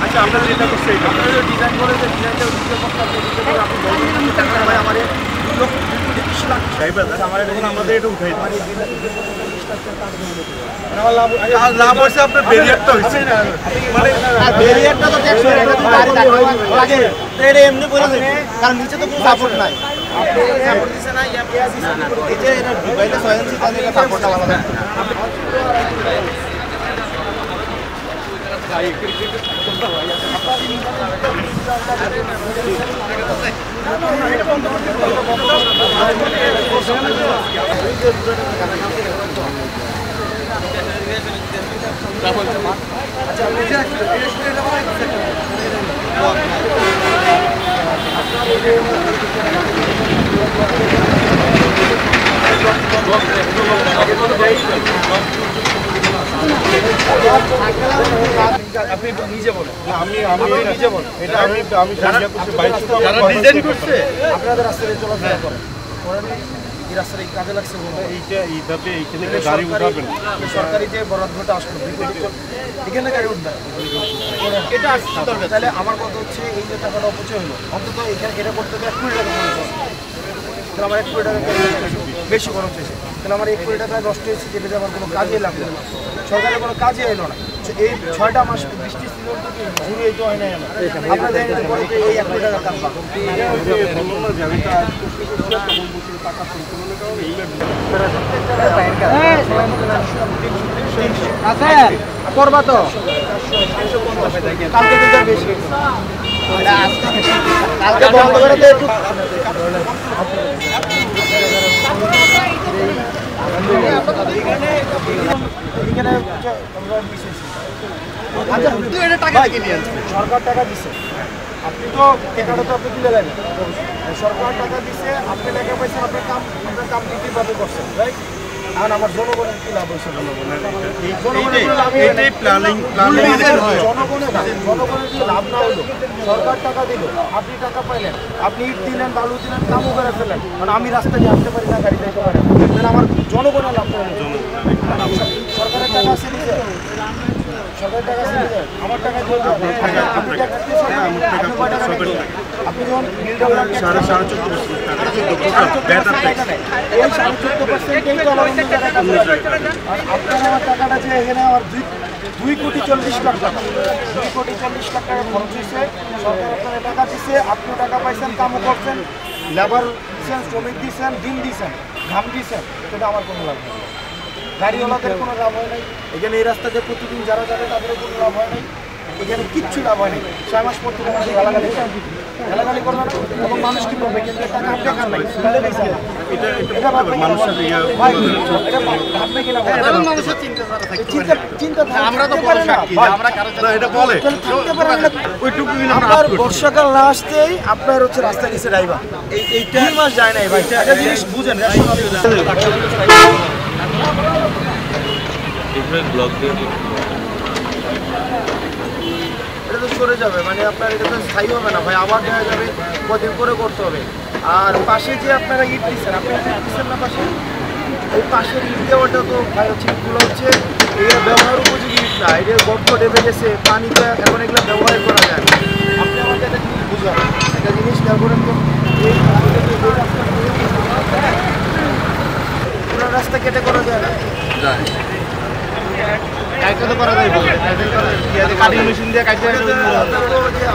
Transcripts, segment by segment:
আচ্ছা আপনারা যেটা করছে আপনারা ডিজাইন করে যে ডিজাইনটা দিতে পারতেন আপনি টাকা ভাই আমার 2 লক্ষ 20 লাখ আমার এখন আমাদের এটা উঠাই লাভ হয়েছে আপনার ব্যারিয়ারটা হয়েছে মানে ব্যারিয়ারটা তো দেখছো এটা তো লাগে এটা এমনি করে দেবে কারণ নিচে তো কোনো সাপোর্ট নাই আপনি সাপোর্ট দিছে না ইয়া এই যে এটা মোবাইলে 6 ইঞ্চি তাহলে এটা সাপোর্ট আলাদা আপনি নিজে বলেন আমি নিজে বলেন এটা আমি যারা ডিজাইন করছে আপনাদের রাস্তায় চলাফেরা করেন এই রাস্তায় কাজে লাগছে এইটা এইভাবে এইখানে গাড়ি উঠাবেন সরকারি যে বরাদ্দটা আসলো এখানে গাড়ি উঠবে এটা আসছে দরকার তাহলে আমার কথা হচ্ছে এই যে টাকাটা অপচয় হলো অন্তত এখানে এটা করতে গেলে 20 টাকা খরচ হয় তাহলে আমার 1 কোটি টাকা বেশি খরচ হয়েছে তাহলে আমার 1 কোটি টাকা নষ্ট হয়েছে যেটা আমার কোনো কাজে লাগলো না সরকারের কোনো কাজে এলো না এই 6টা মাস বৃষ্টি ছিল ঘুরে এই তো হয় না আপনারা দেখেন এই 1 কোটি টাকা কাজ আচ্ছা করবা তো কালকে তো বেশি কালকে বন্ধ করে তো একটু সরকার টাকা দিচ্ছে আপনি তো টাকাটা তো আপনি তুলে দেন সরকার টাকা দিচ্ছে আপনি টাকা পয়সা আপনার কাম ঠিকভাবে করছেন রাইট আর আমার জনগণের কি লাভ হয়েছে জনগণের যদি লাভ না হলো সরকার টাকা দিল আপনি টাকা পাইলেন আপনি ইট দিলেন বালু দিলেন কামও করে ফেলেন কারণ আমি রাস্তায় নিয়ে আসতে পারি না গাড়ি যাইতে পারি না আমার জনগণের লাভ করে সরকারের টাকা আছে দিতে সরকারের টাকা আছে দিতে আমার টাকা আপনি যখন বিল ডেভেলপ 14% আর আপনার আমার টাকাটা যে এখানে আমার 2,40,00,000 টাকা 2,40,00,000 টাকা খরচ হয়েছে সরকার আপনার টাকা দিচ্ছে আপনি টাকা পাইছেন কামও করছেন লেবার দিচ্ছেন শ্রমিক দিচ্ছেন দিন দিচ্ছেন ঘাম দিচ্ছেন সেটা আমার কোনো লাভ নেই গাড়িওয়ালাদের কোনো লাভ হয় নাই এখানে এই রাস্তাতে প্রতিদিন যারা যাবে তাদেরও কোনো লাভ হয় নাই এখানে কিচ্ছু লাভ হয় নাই 6 মাস পর থেকে গালাগালি করবেন এবং মানুষ কি করবে কিন্তু টাকা আপনি খান নাই এটা ভাববে কিনা মানুষের চিন্তা আমরা তো বড় সাক্ষী আমরা এটা বলে আপনার বর্ষাকাল না আসতেই আপনার হচ্ছে রাস্তা নিচে ড্রাইভার এই 3 মাস যায় নাই ভাই একটা জিনিস বুঝেন এটা তো সরে যাবে মানে আপনার এটা তো স্থায়ী হবে না ভাই আবার দেখা যাবে কদিন করে করতে হবে আর পাশে যে আপনারা ইট দিচ্ছেন আপনারা ইট দিচ্ছেন না পাশে ওই পাশের ইট দেওয়াটা তো ভাই হচ্ছে ইটগুলো হচ্ছে এগুলো ব্যবহার উপযোগী ইট না এটা গর্ত ডেবে গেছে পানিতে এখন এগুলো ব্যবহার করা যায় আপনি আমাকে একটা জিনিস বুঝান একটা জিনিস খেয়াল করেন তো এই পুরো রাস্তা কেটে করা যায় না কাইতে তো করা যায় কাটিং মেশিন দিয়ে কাটতে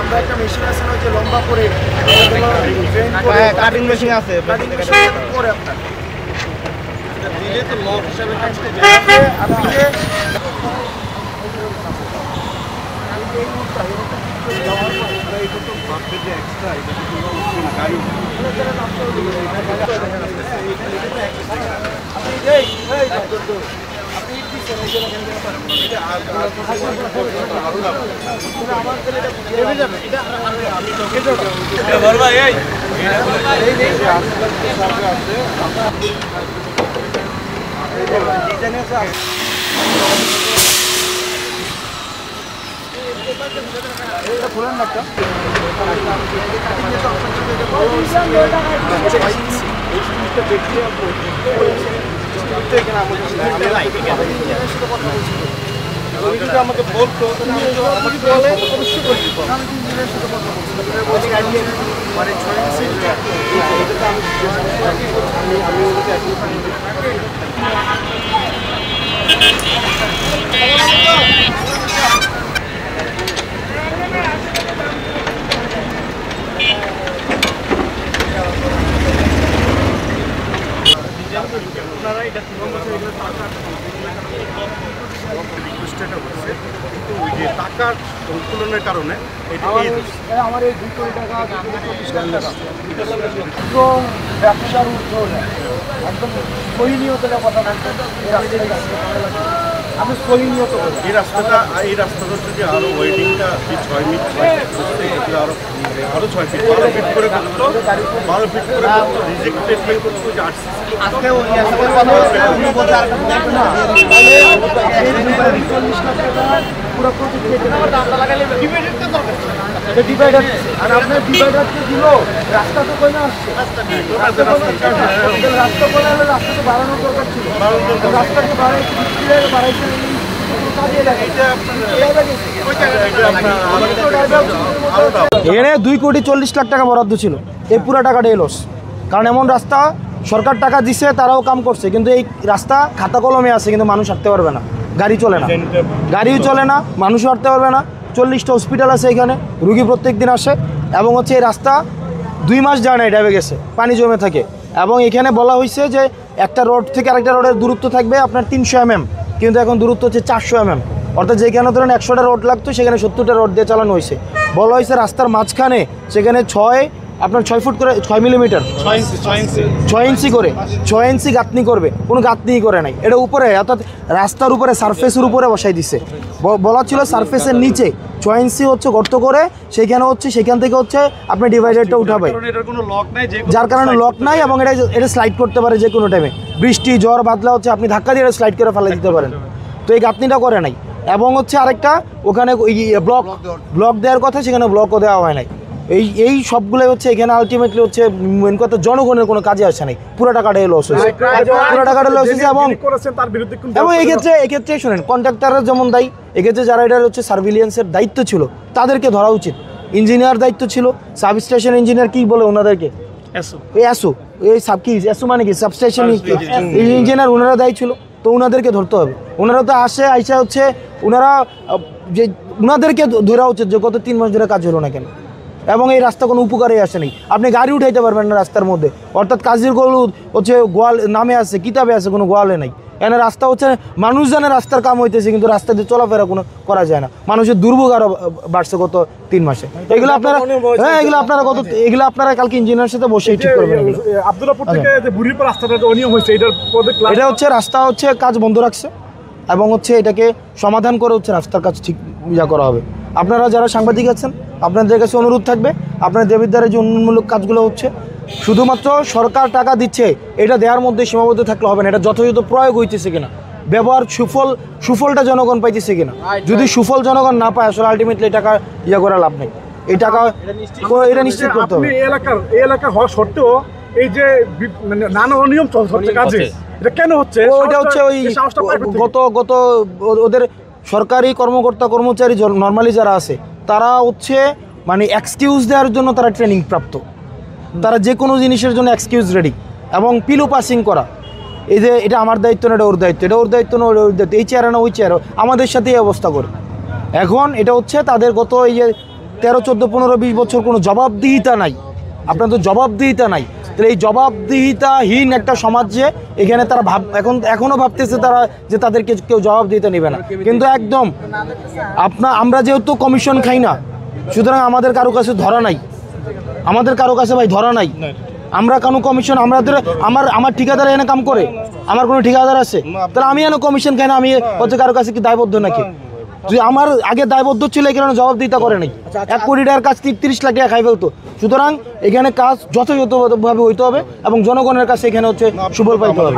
আমরা একটা মেশিন আছে না যে লম্বা করে কাটিং মেশিন আছে কাটিং মেশিন করে আপনার দিলে তো লক হিসাবে আপনি যে খুলেন না একটা এই জিনিসটা দেখে আমাকে বলতো অবশ্যই টাকার উত্তোলনের কারণে আমার এই 2 কোটি টাকা একদম ব্যবসার উদ্যোগে একদম সহিনিয়তের কথা বলতে আমি সহিনিয়ত এই রাস্তাটা যদি আরো ওয়েডিংটা 6 মিনিট আরো 6 ফিট 12 ফিট করে করতো 12 ফিট করে করতো রিজেক্টেড পেন করতো যে আরসিসি আজকে ওই আপনি বলতে আর না পুরো প্রজেক্ট কেটে দেওয়ার দামটা লাগাইলে ডিভাইডারটা দরকার এটা ডিভাইডার আর আপনার ডিভাইডারটা দিল রাস্তা তো কই না আসছে রাস্তা কোনা হলে রাস্তা তো বাড়ানোর দরকার ছিল রাস্তাকে বাড়াইছে এখানে 2 কোটি 40 লাখ টাকা বরাদ্দ ছিল এই পুরো টাকাটা এলোস কারণ এমন রাস্তা সরকার টাকা দিছে তারাও কাম করছে কিন্তু এই রাস্তা খাতা কলমে আছে কিন্তু মানুষ হাঁটতে পারবে না গাড়ি চলে না গাড়িও চলে না মানুষও হাঁটতে পারবে না 40টা হসপিটাল আছে এখানে রুগী প্রত্যেক দিন আসে এবং হচ্ছে এই রাস্তা 2 মাস যায় না ডেবে গেছে পানি জমে থাকে এবং এখানে বলা হয়েছে যে একটা রোড থেকে আরেকটা রোডের দূরত্ব থাকবে আপনার 300 mm কিন্তু এখন দূরত্ব হচ্ছে 400 mm অর্থাৎ যেখানে ধরেন 100টা রোড লাগতো সেখানে 70টা রোড দিয়ে চালানো হয়েছে বলা হয়েছে রাস্তার মাঝখানে সেখানে 6 ফুট করে 6 মিলিমিটার 6 ইঞ্চি করে 6 ইঞ্চি গাঁথনি করবে কোনো গাঁথনিই করে নাই এটা উপরে অর্থাৎ রাস্তার উপরে সারফেসের উপরে বসাই দিচ্ছে বলা ছিল সারফেসের নিচে 6 ইঞ্চি হচ্ছে গর্ত করে সেইখানে হচ্ছে সেখান থেকে হচ্ছে আপনি ডিভাইডারটা উঠাবে যার কারণে লক নাই এবং এটা স্লাইড করতে পারে যে কোনো টাইমে বৃষ্টি ঝড় বাদলা হচ্ছে আপনি ধাক্কা দিয়ে স্লাইড করে ফেলে দিতে পারেন তো এই গাঁথনিটা করে নাই এবং হচ্ছে আরেকটা ওখানে ব্লক দেওয়ার কথা সেখানে ব্লকও দেওয়া হয় নাই এই সবগুলোই হচ্ছে এখানে আলটিমেটলি হচ্ছে মেন কথা জনগণের কোনো কাজে আসে নাই পুরো টাকাটা লস হয়েছে পুরো টাকাটা লস হয়েছে এবং এক্ষেত্রে শোনেন কন্ট্রাক্টররা যেমন দায়ী এক্ষেত্রে যারা এটা হচ্ছে সার্ভিলিয়েন্সের দায়িত্ব ছিল তাদেরকে ধরা উচিত ইঞ্জিনিয়ার দায়িত্ব ছিল সাবস্টেশন ইঞ্জিনিয়ার কি বলে ওনাদেরকে এসো মানে কি সাবস্টেশন ইঞ্জিনিয়ার ওনারা দায়ী ছিল তো ওনাদেরকে ধরতে হবে ওনারা তো আইসা হচ্ছে ওনারা যে ওনাদেরকে ধরা উচিত যে গত 3 মাস ধরে কাজ হলো না কেন এবং এই রাস্তা কোনো উপকারে আসে নাই আপনি গাড়ি উঠাইতে পারবেন না রাস্তার মধ্যে অর্থাৎ কাজীর গরু হচ্ছে গোয়াল নামে আছে কিতাবে আছে কোনো গোয়ালে নাই এখানে রাস্তা হচ্ছে মানুষ জানে রাস্তার কাম হইতেছে কিন্তু রাস্তা দিয়ে চলাফেরা কোনো করা যায় না মানুষের দুর্ভোগ আরও বাড়ছে গত 3 মাসে এগুলো আপনারা এগুলো আপনারা কালকে ইঞ্জিনিয়ারের সাথে বসেই ঠিক করবেন আব্দুল্লাহপুর থেকে যে বুড়িরপাড় রাস্তাটা অনিয়ম হয়েছে এটা হচ্ছে রাস্তা হচ্ছে কাজ বন্ধ রাখছে এবং হচ্ছে এটাকে সমাধান করে হচ্ছে রাস্তার কাজ ঠিক করা হবে আপনারা যারা সাংবাদিক আছেন আপনাদের কাছে অনুরোধ থাকবে আপনার দেবিদ্বারের যে উন্নয়নমূলক কাজগুলো হচ্ছে শুধুমাত্র সরকার টাকা দিচ্ছে এটা দেওয়ার মধ্যে সীমাবদ্ধ থাকলে হবে না এটা যথাযথ প্রয়োগ হইতেছে কিনা ব্যবহার সুফলটা জনগণ পাইতেছে কিনা যদি সুফল জনগণ না পায় আসলে আলটিমেটলি এই টাকা করা লাভ নেই এই টাকা এটা নিশ্চিত করতে হবে এই এলাকা হওয়া সত্ত্বেও এই যে নানা অনিয়ম চলছে কাজে এটা কেন হচ্ছে ওইটা হচ্ছে ওই গত ওদের সরকারি কর্মকর্তা কর্মচারী নর্মালি যারা আছে তারা হচ্ছে মানে এক্সকিউজ দেওয়ার জন্য তারা ট্রেনিং প্রাপ্ত তারা যে কোনো জিনিসের জন্য এক্সকিউজ রেডি এবং পিলো পাসিং করা এই যে এটা আমার দায়িত্ব না এটা ওর দায়িত্ব এটা ওর দায়িত্ব না ওর দায়িত্ব এই চেয়ারে না ওই চেয়ারে আমাদের সাথে এই অবস্থা করে এখন এটা হচ্ছে তাদের গত এই যে 13, 14, 15, 20 বছর কোনো জবাবদিহিতা নাই আপনার তো জবাবদিহিতা নাই তাহলে এই জবাবদিহিতাহীন একটা সমাজ যে এখানে তারা এখনও ভাবতেছে তারা যে তাদেরকে কেউ জবাবদিহিতা নেবে না কিন্তু একদম আমরা যেহেতু কমিশন খাই না সুতরাং আমাদের কারো কাছে ধরা নাই ভাই ধরা নাই আমরা কোনো কমিশন আমার ঠিকাদার এনে কাম করে আমার কোনো ঠিকাদার আছে তাহলে আমি এনে কমিশন খাই না আমি হচ্ছে কারো কাছে কি দায়বদ্ধ নাকি যদি আমার আগে দায়বদ্ধ ছিল এখানে জবাবদিহিতা করে নাই 1 কোটি টাকার কাজ 30 লাখ টাকা খাই ফেলতো সুতরাং এখানে কাজ যথাযথভাবে হইতে হবে এবং জনগণের কাছে এখানে হচ্ছে সুফল পাইতে হবে